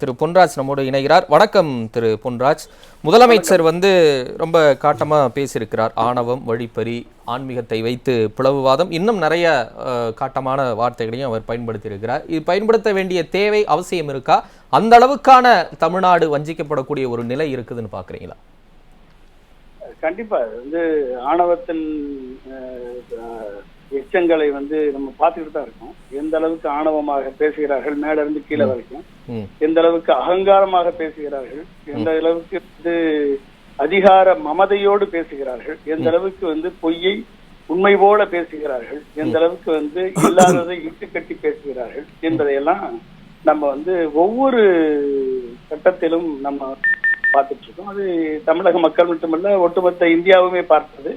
திரு பொன்ராஜ் நம்மோடு இணைகிறார். வணக்கம் திரு பொன்ராஜ். முதலமைச்சர் ரொம்ப காட்டமா பேசியிருக்கிறார். ஆணவம், வழிப்பறி, ஆன்மீகத்தை வைத்து பிளவுவாதம், இன்னும் நிறைய காட்டமான வார்த்தைகளையும் அவர் பயன்படுத்தி இருக்கிறார். இது பயன்படுத்த வேண்டிய தேவை அவசியம் இருக்கா? அந்த அளவுக்கான தமிழ்நாடு வஞ்சிக்கப்படக்கூடிய ஒரு நிலை இருக்குதுன்னு பாக்குறீங்களா? கண்டிப்பா ஆணவத்தின் எச்சங்களை நம்ம பார்த்துக்கிட்டு தான் இருக்கோம். எந்த அளவுக்கு ஆணவமாக பேசுகிறார்கள், மேல இருந்து கீழே வரைக்கும் எந்த அளவுக்கு அகங்காரமாக பேசுகிறார்கள், எந்த அளவுக்கு அதிகார மமதையோடு பேசுகிறார்கள், எந்த அளவுக்கு பொய்யை உண்மை போல பேசுகிறார்கள், எந்த அளவுக்கு இல்லாததை இட்டு கட்டி பேசுகிறார்கள் என்பதையெல்லாம் நம்ம ஒவ்வொரு கட்டத்திலும் நம்ம பார்த்துட்டு இருக்கோம். அது தமிழக மக்கள் மட்டுமல்ல, ஒட்டுமொத்த இந்தியாவுமே பார்த்தது.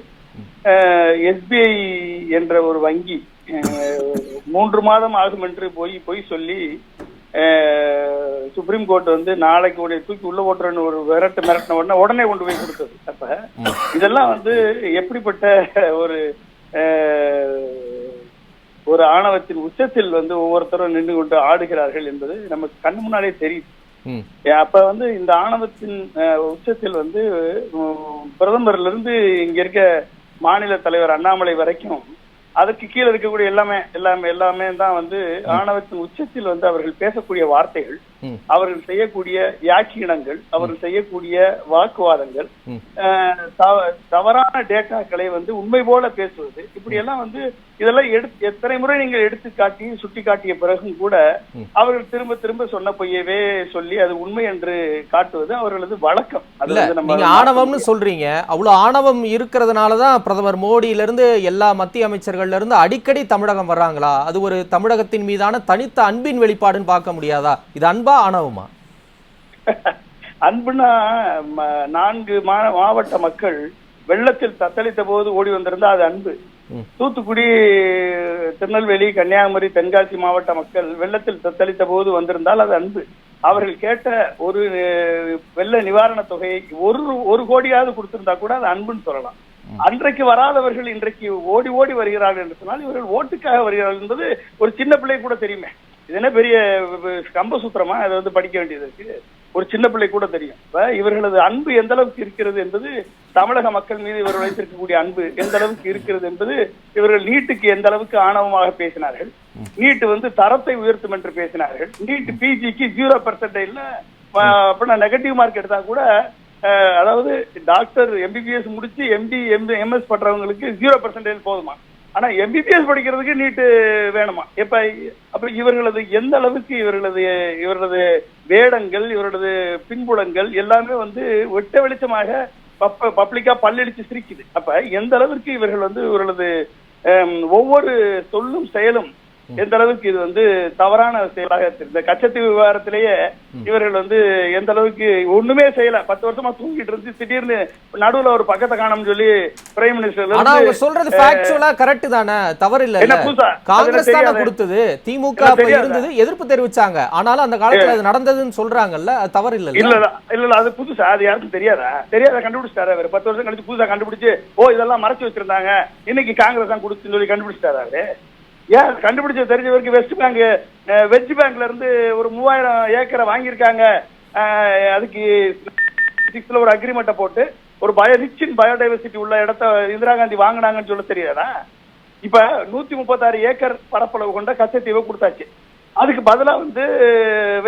SBI என்ற ஒரு வங்கி 3 மாதம் ஆகும் என்று போய் சொல்லி சுப்ரீம் கோர்ட் நாளைக்கு தூக்கி உள்ள ஓட்டுறன்னு ஒரு மிரட்டின உடனே கொண்டு போய் கொடுத்தது. அப்ப இதெல்லாம் எப்படிப்பட்ட ஒரு ஆணவத்தின் உச்சத்தில் ஒவ்வொருத்தரும் நின்று கொண்டு ஆடுகிறார்கள் என்பது நமக்கு கண்ணு முன்னாலே தெரியுது. அப்ப இந்த ஆணவத்தின் உச்சத்தில் பிரதமர்ல இருந்து இங்க இருக்க மாநில தலைவர் அண்ணாமலை வரைக்கும் அதுக்கு கீழே இருக்கக்கூடிய எல்லாமே தான் ஆணவத்தின் உச்சத்தில் அவர்கள் பேசக்கூடிய வார்த்தைகள், அவர்கள் செய்யக்கூடிய வியாக்கியனங்கள், அவர்கள் செய்யக்கூடிய வாக்குவாதங்கள், தவறான டேட்டாக்களை உண்மை போல பேசுவது, இப்படி எல்லாம் இதெல்லாம் எத்தனை முறை நீங்கள் எடுத்து காட்டி சுட்டி காட்டிய பிறகும் கூட அவர்கள் திரும்ப திரும்ப சொன்ன பொய்யவே சொல்லி அது உண்மை என்று காட்டுவது அவர்களது வழக்கம். நீங்க ஆணவம்னு சொல்றீங்க. அவ்வளவு ஆணவம் இருக்கிறதுனாலதான் பிரதமர் மோடியில இருந்து எல்லா மத்திய அமைச்சர்கள்ல இருந்து அடிக்கடி தமிழகம் வர்றாங்களா? அது ஒரு தமிழகத்தின் மீதான தனித்த அன்பின் வெளிப்பாடுன்னு பார்க்க முடியாதா? இது அன்பா ஆணவமா? அன்புனா 4 மாவட்ட மக்கள் வெள்ளத்தில் தத்தளித்த போது ஓடி வந்திருந்தா அது அன்பு. தூத்துக்குடி, திருநெல்வேலி, கன்னியாகுமரி, தென்காசி மாவட்ட மக்கள் வெள்ளத்தில் தத்தளித்த போது வந்திருந்தால் அது அன்பு. அவர்கள் கேட்ட ஒரு வெள்ள நிவாரண தொகையை 1 கோடியாவது கொடுத்திருந்தா கூட அது அன்புன்னு சொல்லலாம். அன்றைக்கு வராதவர்கள் இன்றைக்கு ஓடி ஓடி வருகிறார்கள் என்று சொன்னால் இவர்கள் ஓட்டுக்காக வருகிறார்கள் என்பது ஒரு சின்ன பிள்ளை கூட தெரியுமே. இது என்ன பெரிய கம்பசூத்திரமா? அதை படிக்க வேண்டியது இருக்கு. ஒரு சின்ன பிள்ளை கூட தெரியும். இவர்களது அன்பு எந்த அளவுக்கு இருக்கிறது என்பது, தமிழக மக்கள் மீது இவர்கள் வைத்திருக்கக்கூடிய அன்பு எந்த அளவுக்கு இருக்கிறது என்பது, இவர்கள் நீட்டுக்கு எந்த அளவுக்கு ஆணவமாக பேசினார்கள், நீட்டு தரத்தை உயர்த்தும் என்று பேசினார்கள், நீட் பிஜிக்கு 0% அப்படின்னா நெகட்டிவ் மார்க் எடுத்தா கூட, அதாவது டாக்டர் MBBS முடிச்சு MD MS பண்றவங்களுக்கு 0% போதுமா, ஆனா MBBS படிக்கிறதுக்கு நீட்டு வேணுமா? அப்ப இவர்களது எந்த அளவுக்கு இவர்களது வேடங்கள், இவர்களது பின்புலங்கள் எல்லாமே வெட்ட வெளிச்சமாக பப்ளிக்கா பல்லடிச்சு சிரிக்குது. அப்ப எந்த அளவுக்கு இவர்கள் இவர்களது ஒவ்வொரு சொல்லும் செயலும் எந்த அளவுக்கு இது தவறான செயலாக இந்த கச்சத்தீவு விவகாரத்திலேயே இவர்கள் எந்த அளவுக்கு ஒண்ணுமே செய்யல. 10 வருஷமா தூங்கிட்டு இருந்து திடீர்னு நடுவுல ஒரு பக்கத்தை காணோம்னு சொல்லி பிரைம் மினிஸ்டர் சொல்றது ஃபேக்சுவலா கரெக்ட் தானே, தவறு இல்ல. காங்கிரஸ் தானே கொடுத்தது, திமுக இருந்தது, எதிர்ப்பு தெரிவிச்சாங்க. ஆனாலும் அந்த காலத்துல அது நடந்ததுன்னு சொல்றாங்கல்ல, அது தவறு இல்ல. இல்ல அது புதுசா, அது யாருக்கும் தெரியாதா கண்டுபிடிச்சிட்டாரு அவர். 10 வருஷம் கழிச்சு புதுசா கண்டுபிடிச்சு இதெல்லாம் மறைச்சு வச்சிருந்தாங்க, இன்னைக்கு காங்கிரஸ் தான் கொடுத்துன்னு சொல்லி கண்டுபிடிச்சிட்டாரு அவரு. ஏன் கண்டுபிடிச்ச தெரிஞ்சவருக்கு வெஸ்ட் பேங்க்ல இருந்து ஒரு 3000 ஏக்கரை வாங்கியிருக்காங்க. அதுக்கு 6ல ஒரு அக்ரிமெண்ட்டை போட்டு ஒரு ரிச் இன் பயோடைவர்சிட்டி உள்ள இடத்த இந்திரா காந்தி வாங்கினாங்கன்னு சொல்ல தெரியாதா? இப்ப 136 ஏக்கர் பரப்பளவு கொண்ட கச்சத்தீவை கொடுத்தாச்சு. அதுக்கு பதிலா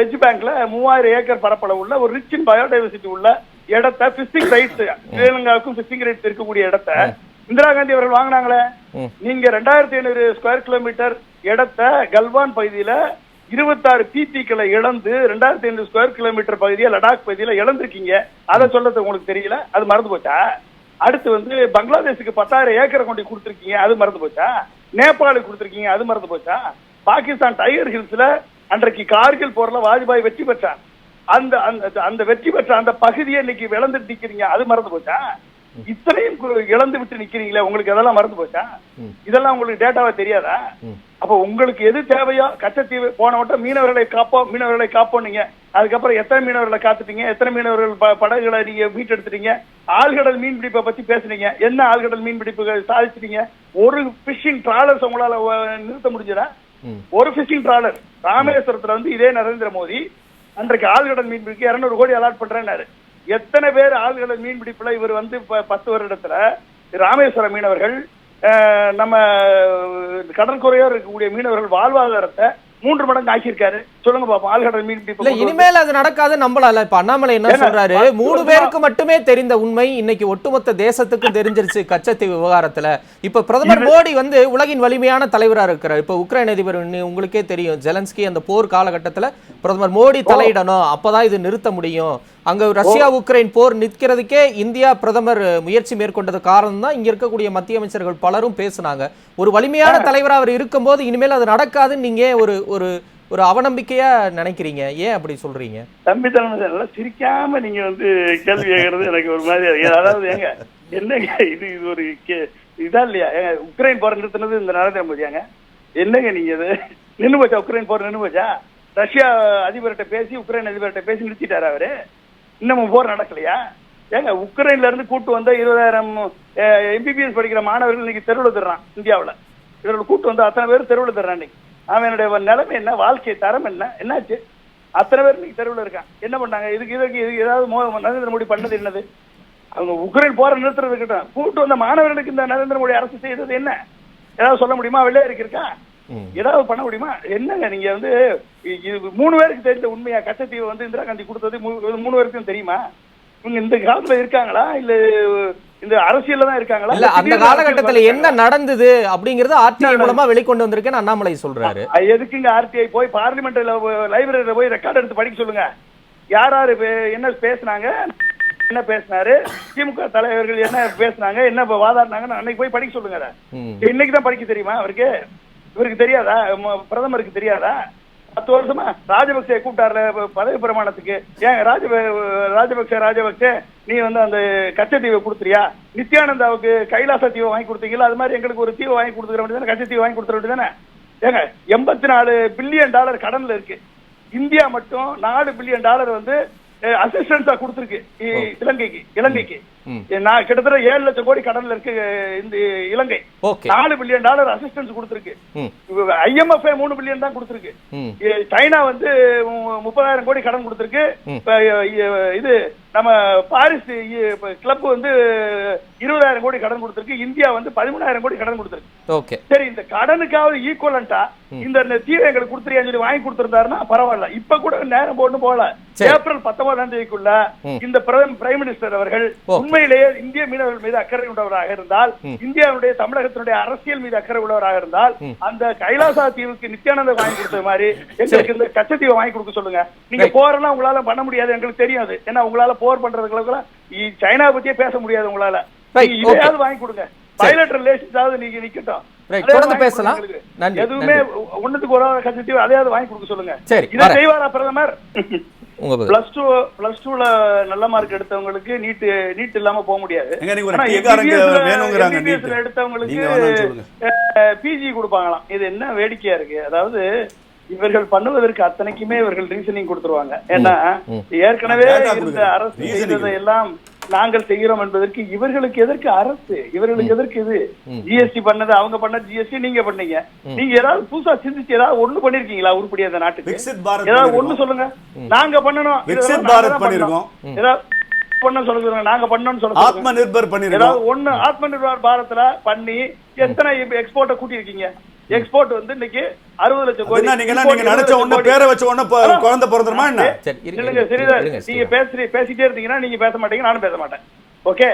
வெஸ்ட் பேங்க்ல 3000 ஏக்கர் பரப்பளவு உள்ள ஒரு ரிச் இன் பயோடைவர்சிட்டி உள்ள இடத்த பிஷிங் ரைட்ஸ், ஸ்ரீலங்காவுக்கும் பிஷிங் ரைட்ஸ் இருக்கக்கூடிய இடத்த இந்திரா காந்தி அவர்கள் வாங்கினாங்களே. நீங்க 2500 ஸ்கொயர் கிலோமீட்டர் இடத்த கல்வான் பகுதியில 26 பிபிக்களை இழந்து 2500 ஸ்கொயர் கிலோமீட்டர் பகுதியை லடாக் பகுதியில இழந்திருக்கீங்க. அதை சொல்றது உங்களுக்கு தெரியல, அது மறந்து போச்சா? அடுத்து பங்களாதேஷுக்கு 10,000 ஏக்கரை கொண்டு கொடுத்திருக்கீங்க, அது மறந்து போச்சா? நேபாளுக்கு கொடுத்திருக்கீங்க, அது மறந்து போச்சா? பாகிஸ்தான் டைகர் ஹில்ஸ்ல அன்றைக்கு கார்கில் போர்ல வாஜ்பாய் வெற்றி பெற்றார். அந்த வெற்றி பெற்ற அந்த பகுதியை இன்னைக்கு இழந்துட்டு நிக்கிறீங்க, அது மறந்து போச்சா? இத்தனையும் இழந்து விட்டு நிக்கிறீங்களே, உங்களுக்கு அதெல்லாம் மறந்து போச்சா? இதெல்லாம் உங்களுக்கு டேட்டாவா தெரியாதா? அப்ப உங்களுக்கு எது தேவையோ, கச்சத்தீவு போன வட்டம் மீனவர்களை காப்போம் நீங்க, அதுக்கப்புறம் எத்தனை மீனவர்களை காத்துட்டீங்க, எத்தனை மீனவர்கள் படகுகளை நீங்க மீட்டெடுத்துட்டீங்க, ஆழ்கடல் மீன்பிடிப்பை பத்தி பேசுனீங்க, என்ன ஆழ்கடல் மீன்பிடிப்பு சாதிச்சிட்டீங்க? ஒரு பிஷிங் டிராலர்ஸ் உங்களால நிறுத்த முடிஞ்சதா? ஒரு பிஷிங் டிராலர் ராமேஸ்வரத்துல இதே நரேந்திர மோடி அன்றைக்கு ஆழ்கடல் மீன்பிடிக்கு 200 கோடி அலாட் பண்றேன்னாரு. எத்தனை பேர் ஆழ்கடல் மீன்பிடிப்புல இவர் வந்து 10 வருடத்துல ராமேஸ்வரம் மீனவர்கள், நம்ம கடற்கரையோர் இருக்கக்கூடிய மீனவர்கள் வாழ்வாதாரத்தை 3 மடங்கு ஆக்கியிருக்காரு. சொல்லுங்க பாப்போம். ஆழ்கடல் மீன்பிடிப்பு இனிமேல் அது நடக்காது நம்பலாம்ல. இப்ப அண்ணாமலை என்ன சொல்றாரு, 3 பேருக்கு மட்டுமே தெரிந்த உண்மை இன்னைக்கு ஒட்டுமொத்த தேசத்துக்கும் தெரிஞ்சிருச்சு கச்சத்தீவு விவகாரத்துல. இப்ப பிரதமர் மோடி வந்து உலகின் வலிமையான தலைவரா இருக்கிறார். இப்ப உக்ரைன் அதிபர் உங்களுக்கே தெரியும், ஜெலன்ஸ்கி அந்த போர் காலகட்டத்துல பிரதமர் மோடி தலையிடணும், அப்பதான் இது நிறுத்த முடியும். அங்க ரஷ்யா உக்ரைன் போர் நிற்கிறதுக்கே இந்தியா பிரதமர் முயற்சி மேற்கொண்டது காரணம் தான் இங்க இருக்கக்கூடிய மத்திய அமைச்சர்கள் பலரும் பேசுனாங்க. ஒரு வலிமையான தலைவரா அவர் இருக்கும்போது இனிமேல் அது நடக்காதுன்னு நீங்க ஒரு ஒரு அவநம்பிக்கையா நினைக்கிறீங்க. ஏன் அப்படி சொல்றீங்க? தம்பி தலைமை சிரிக்காம நீங்க வந்து கேள்வி கேட்கறது எனக்கு ஒரு மாதிரி இருக்கு. அதாவது ஏங்க என்னங்க இது ஒரு இதா இல்லையா? ஏங்க உக்ரைன் போர் நிறுத்தினது இந்த நரேந்திர மோடியாங்க? என்னங்க நீங்க இது நின்று போச்சா? உக்ரைன் போர் நின்று போச்சா? ரஷ்யா அதிபர்கிட்ட பேசி உக்ரைன் அதிபர்கிட்ட பேசி நிறுத்திட்டாரு அவரு. இன்னமும் போர் நடக்கலையா? ஏங்க உக்ரைன்ல இருந்து கூட்டு வந்த 20,000 MBBS படிக்கிற மாணவர்கள் இன்னைக்கு தெருவில் தர்றான். இந்தியாவில் இவர்கள் கூட்டு வந்து அத்தனை பேர் தெருவில் தர்றான். இன்னைக்கு அவனுடைய நிலைமை என்ன, வாழ்க்கை தரம் என்ன, என்னாச்சு? அத்தனை பேர் இன்னைக்கு தெருவில் இருக்கான். என்ன பண்ணாங்க? இதுக்கு ஏதாவது நரேந்திர மோடி பண்ணது என்னது? அவங்க உக்ரைன் போற நிறுத்துறதுக்கிட்ட கூட்டு வந்த மாணவர்களுக்கு இந்த நரேந்திர மோடி அரசு செய்தது என்ன? ஏதாவது சொல்ல முடியுமா? வெள்ளையா இருக்கா? ஏதாவது பண்ண முடியுமா? என்னங்க நீங்க வந்து 3 பேருக்கு தெரிஞ்ச உண்மையா? கச்சத்தீவு வந்து இந்திரா காந்தி கொடுத்தது 3 பேருக்கும் தெரியுமா? இவங்க இந்த காலத்துல இருக்காங்களா இல்ல இந்த அரசியல்ல தான் இருக்காங்களா? இல்ல அந்த காலகட்டத்துல என்ன நடந்தது அப்படிங்கறது ஆர்டிஐ மூலமா வெளிக்கொண்டு வந்திருக்கேன்னு அண்ணாமலை சொல்றாரு. எதுக்குங்க ஆர்டிஐ போய் பார்லிமெண்ட்ல லைப்ரரியில போய் ரெக்கார்ட் எடுத்து படிக்க சொல்லுங்க. யார் என்ன பேசினாங்க, என்ன பேசினாரு, திமுக தலைவர்கள் என்ன பேசினாங்க, என்ன வாதாடினாங்கன்னு அன்னைக்கு போய் படிக்க சொல்லுங்க. இன்னைக்கு தான் படிக்க தெரியுமா அவருக்கு? இவருக்கு தெரியாதா? பிரதமருக்கு தெரியாதா? 10 வருஷமா ராஜபக்சே கூப்பிட்டார்ல பதவி பிரமாணத்துக்கு. ஏன் ராஜபக்சே நீ வந்து அந்த கச்சத்தீவை கொடுத்துறியா? நித்யானந்தாவுக்கு கைலாச தீவை வாங்கி கொடுத்தீங்களா? அது மாதிரி எங்களுக்கு ஒரு தீவை வாங்கி கொடுத்துக்கிற வேண்டியதானே, கச்சத்தீவை வாங்கி கொடுத்துட வேண்டியதானே? ஏங்க $84 பில்லியன் கடன்ல இருக்கு. இந்தியா மட்டும் $4 பில்லியன் வந்து அசிஸ்டன்ஸா கொடுத்திருக்கு இலங்கைக்கு. நான் கிட்டத்தட்ட 7 லட்சம் கோடி கடன்ல இருக்கு இந்த இலங்கை. $4 பில்லியன் அசிஸ்டன்ஸ் கொடுத்திருக்கு. IMF 3 பில்லியன் தான் கொடுத்திருக்கு. சைனா வந்து 30,000 கோடி கடன் கொடுத்திருக்கு. இது நம்ம பாரிஸ் கிளப் வந்து 20,000 கோடி கடன் கொடுத்திருக்கு. இந்தியா வந்து 13,000 கோடி கடன் கொடுத்திருக்கு. சரி, இந்த கடனுக்காவது ஈக்குவலண்டா இந்த தீவை எங்களுக்கு கொடுத்துறியான்னு சொல்லி வாங்கி கொடுத்திருந்தாருன்னா பரவாயில்ல. இப்ப கூட நேரம் போட்டு போல. ஏப்ரல் 19ஆம் தேதிக்குள்ள இந்த பிரைம் மினிஸ்டர் அவர்கள் உண்மையிலேயே இந்திய மீனவர்கள் மீது அக்கறை உள்ளவராக இருந்தால், இந்தியாவுடைய தமிழகத்தினுடைய அரசியல் மீது அக்கறை உள்ளவராக இருந்தால், அந்த கைலாசா தீவுக்கு நித்யானந்த வாங்கி கொடுத்தது மாதிரி எங்களுக்கு இந்த கச்சத்தீவை வாங்கி கொடுக்க சொல்லுங்க. நீங்க போறலாம் உங்களால பண்ண முடியாது, எங்களுக்கு தெரியாது. ஏன்னா உங்களால போர் பண்றதுக்கு சைனா பத்தியே பேச முடியாது உங்களால. இதையாவது வாங்கி கொடுங்க. பைலட் ரிலேஷன்ஸாவது நீங்க நிக்கட்டும். தொடர்ந்து பேசலாம். எதுவுமே ஒண்ணுத்துக்கு ஒரு கச்சத்தீவு அதையாவது வாங்கி கொடுக்க சொல்லுங்க. இதை செய்வாரா பிரதமர்? பிளஸ் டூல நல்ல மார்க் எடுத்தவங்களுக்கு நீட் இல்லாம போக முடியாது. எடுத்தவங்களுக்கு பிஜி கொடுப்பாங்களாம். இது என்ன வேடிக்கையா இருக்கு? அதாவது இவர்கள் பண்ணுவதற்கு அத்தனைக்குமே இவர்கள் ரீசனிங் கொடுத்துருவாங்க. ஏன்னா ஏற்கனவே இந்த அரசு செய்ததை எல்லாம் நாங்கள் செய்கிறோம் என்பதற்கு இவர்களுக்கு எதற்கு அரசு, இவர்களுக்கு எதற்கு இது? ஜிஎஸ்டி பண்ணது அவங்க பண்ணது, ஜிஎஸ்டி நீங்க பண்ணீங்க. நீங்க ஏதாவது புதுசா சிந்திச்சு ஏதாவது ஒண்ணு பண்ணிருக்கீங்களா உருப்படியா அந்த நாட்டுக்கு? ஏதாவது ஒண்ணு சொல்லுங்க. நாங்க பண்ணணும். ஏதாவது பண்ண சொல்லுங்க. நாங்க பண்ணணும்னு சொல்லுங்க. ஆத்ம நிர்பர் பண்ணிருக்கோம். ஏதாவது ஒண்ணு ஆத்ம நிர்பர் பாரத்ல பண்ணி எத்தனை எக்ஸ்போர்ட்ட கூட்டி இருக்கீங்க? எக்ஸ்போர்ட் வந்து இன்னைக்கு 60 லட்சம் கோடி. நீங்க நினைச்ச ஒண்ணு பேரை வச்ச ஒண்ணு குழந்தை பிறந்துருமா என்ன? இல்லங்க, சரிதா. நீங்க பேசிட்டே இருந்தீங்கன்னா நீங்க பேச மாட்டீங்க, நானும் பேச மாட்டேன். ஓகே,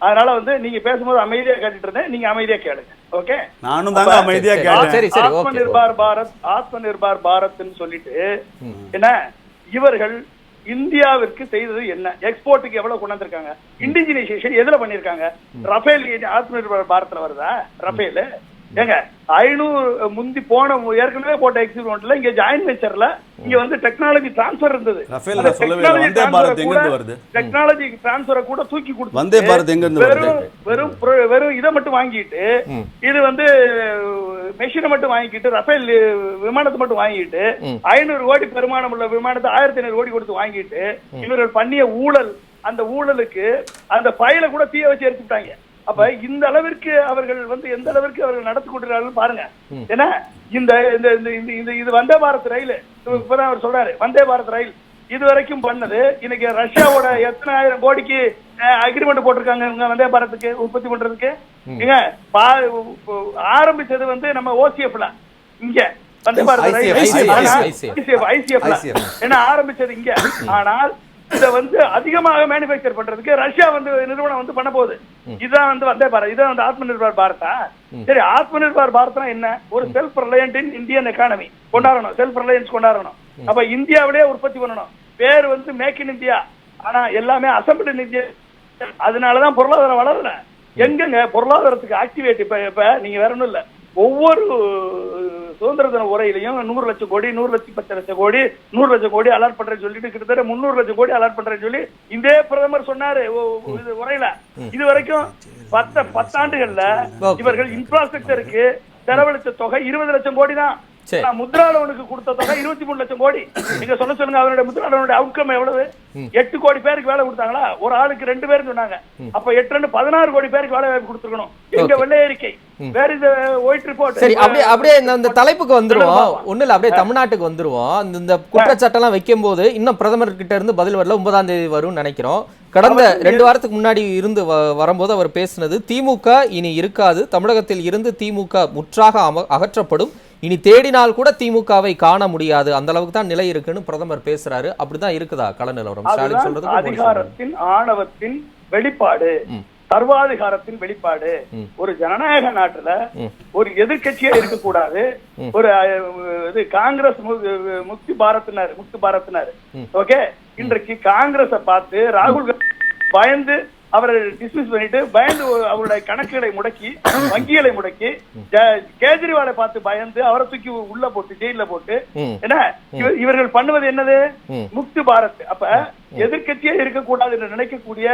அதனால வந்து நீங்க பேசும்போது அமைதியா கேட்டுட்டு இருந்தேன், நீங்க அமைதியா கேளுங்க. ஓகே, நானும் தான் அமைதியா கேட்டேன். ஆத்ம நிர்பார் பாரத்னு சொல்லிட்டு என்ன இவர்கள் இந்தியாவிற்கு செய்தது என்ன? எக்ஸ்போர்ட்டுக்கு எவ்வளவு கொண்டு வந்திருக்காங்க? இண்டிஜினைசேஷன் எதுல பண்ணிருக்காங்க? ரஃபேல் ஆத்ம நிர்பார் பாரத்ல வருதா? ரஃபேல் ஏங்க 500 முந்தி போன ஏற்கனவே போட்ட எக்ஸ்பீரியன்ஸ்ல இங்க ஜாயின் வெஞ்சர்ல இங்க வந்து டெக்னாலஜி டிரான்ஸ்ஃபர் இருந்தது. டெக்னாலஜி டிரான்ஸ்ஃபரை கூட தூக்கி கொடுத்து வந்தே பாரத் எங்க இருந்து வெறும் இதை மட்டும் வாங்கிட்டு, இது வந்து மெஷினை மட்டும் வாங்கிட்டு, ரஃபேல் விமானத்தை மட்டும் வாங்கிட்டு 500 கோடி பெருமானம் உள்ள விமானத்தை 1500 கோடி கொடுத்து வாங்கிட்டு இவர்கள் பண்ணிய ஊழல், அந்த ஊழலுக்கு அந்த ஃபைலை கூட தீய வச்சு எரிச்சுட்டாங்க. அப்ப இந்த அளவிற்கு அவர்கள் வந்து எந்த அளவிற்கு அவர்கள் நடத்தி கொண்டிருக்கிறார்கள் பாருங்க. ஏன்னா இந்த இது வந்தே பாரத் ரயில் இப்பதான் அவர் சொல்றாரு, வந்தே பாரத் ரயில் இதுவரைக்கும் பண்ணது. இன்னைக்கு ரஷ்யாவோட எத்தனை ஆயிரம் கோடிக்கு அக்ரிமெண்ட் போட்டிருக்காங்க இவங்க வந்தே பாரத்துக்கு உற்பத்தி பண்றதுக்கு. இங்க ஆரம்பிச்சது வந்து நம்ம ஓசிஎஃப்ல, இங்க வந்தே பாரத் ஐசிஎஃப்ல என்ன ஆரம்பிச்சது இங்க. ஆனால் இத வந்து அதிகமாக மேனுபேக்சர் பண்றதுக்கு ரஷ்யா வந்து நிறுவனம் வந்து பண்ண போகுது. இதுதான் வந்து வந்தே பாரத், இதான் வந்து ஆத்ம நிர்பார் பாரதா. சரி, ஆத்ம நிர்பார் பாரத்னா என்ன? ஒரு self reliant in Indian economy கொண்டாடணும், செல்ஃப் ரிலையன்ஸ் கொண்டாடணும். அப்ப இந்தியாவிலேயே உற்பத்தி பண்ணணும். பேர் வந்து மேக் இன் இந்தியா, ஆனா எல்லாமே அசம்பிள் இன் இந்தியா. அதனாலதான் பொருளாதாரம் வளரல. எங்கங்க பொருளாதாரத்துக்கு ஆக்டிவேட்? இப்ப நீங்க வேற ஒண்ணும் இல்ல, ஒவ்வொரு சுதந்திர தின உரையிலையும் 100 லட்சம் கோடி 110 லட்சம் கோடி 100 லட்சம் கோடி அலாட் பண்றேன்னு சொல்லிட்டு கிட்டத்தட்ட 300 லட்சம் கோடி அலாட் பண்றேன்னு சொல்லி இதே பிரதமர் சொன்னாரு உரையில. இது வரைக்கும் 10 ஆண்டுகள்ல இவர்கள் இன்ஃப்ராஸ்ட்ரக்சருக்கு செலவழித்த தொகை 20 லட்சம் கோடி தான். முத்ரா லோனுக்கு கொடுத்த தொகை 23 லட்சம் கோடி. நீங்க சொல்லுங்க, அவருடைய முத்ரா லோனுடைய அவுட்கம் எவ்வளவு? 8 கோடி பேருக்கு வேலை கொடுத்தாங்களா? ஒரு ஆளுக்கு 2 பேர் சொன்னாங்க. அப்ப 8 16 கோடி பேருக்கு வேலை வாய்ப்பு கொடுத்துருக்கணும். எங்க வெள்ளை அறிக்கை, வேற இந்த ஒயிட் ரிப்போர்ட். சரி, அப்படியே இந்த தலைப்புக்கு வந்துருவோம். ஒண்ணு இல்ல, அப்படியே தமிழ்நாட்டுக்கு வந்துருவோம். இந்த குற்றச்சாட்டு எல்லாம் வைக்கும் போது இன்னும் பிரதமர் கிட்ட இருந்து பதில் வரல. 9ஆம் தேதி வரும்னு நினைக்கிறோம். கடந்த 2 வாரத்துக்கு முன்னாடி இருந்து வரும்போது அவர் பேசினது, திமுக இனி இருக்காது, தமிழகத்தில் இருந்து திமுக முற்றாக அகற்றப்படும், இனி தேடினால் கூட திமுகவை காண முடியாது, அந்த அளவுக்கு தான் நிலை இருக்குன்னு பிரதமர் பேசுறாரு. அப்படிதான் இருக்குதா கள நிலவரம்? ஸ்டாலின் சொல்றது அதிகாரத்தின் ஆணவத்தின் வெளிப்பாடு, சர்வாதிகாரத்தின் வெளிப்பாடு. ஒரு ஜனநாயக நாட்டுல ஒரு எதிர்கட்சியே இருக்கக்கூடாது. ஒரு காங்கிரஸ் முக்தி பாரத்னாரு. ஓகே, இன்றைக்கு காங்கிரஸை பார்த்து ராகுல் காந்தி பயந்து அவரை டிஸ்மிஸ் பண்ணிட்டு, பயந்து அவருடைய கணக்குகளை முடக்கி, வங்கிகளை முடக்கி, கேஜ்ரிவாலை பார்த்து பயந்து அவரை தூக்கி உள்ள போட்டு ஜெயில போட்டு, என்ன இவர்கள் பண்ணுவது என்னது? முக்தி பாரத். அப்ப எதிர்கட்சியே இருக்கக்கூடாது என்று நினைக்கக்கூடிய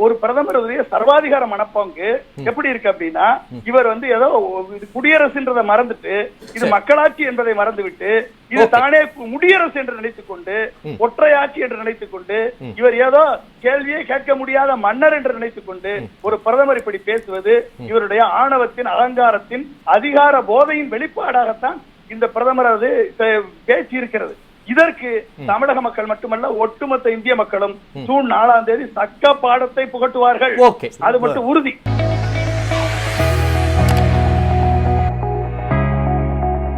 ஒரு பிரதமருடைய சர்வாதிகார மனப்பாங்கு எப்படி இருக்கு அப்படின்னா, இவர் வந்து ஏதோ குடியரசுன்றதை மறந்துட்டு, இது மக்களாட்சி என்பதை மறந்துவிட்டு, இது தானே முடியரசு என்று நினைத்துக் கொண்டு, ஒற்றையாட்சி என்று நினைத்துக் கொண்டு, இவர் ஏதோ கேள்வியே கேட்க முடியாத மன்னர் என்று நினைத்துக் கொண்டு ஒரு பிரதமர் இப்படி பேசுவது இவருடைய ஆணவத்தின், அலங்காரத்தின், அதிகார போதையின் வெளிப்பாடாகத்தான் இந்த பிரதமரது பேச்சு இருக்கிறது. இதற்கு தமிழக மக்கள் மட்டுமல்ல, ஒட்டுமொத்த இந்திய மக்களும் ஜூன் 4ஆம் தேதி தக்க பாடத்தை புகட்டுவார்கள். அது மட்டும் உறுதி.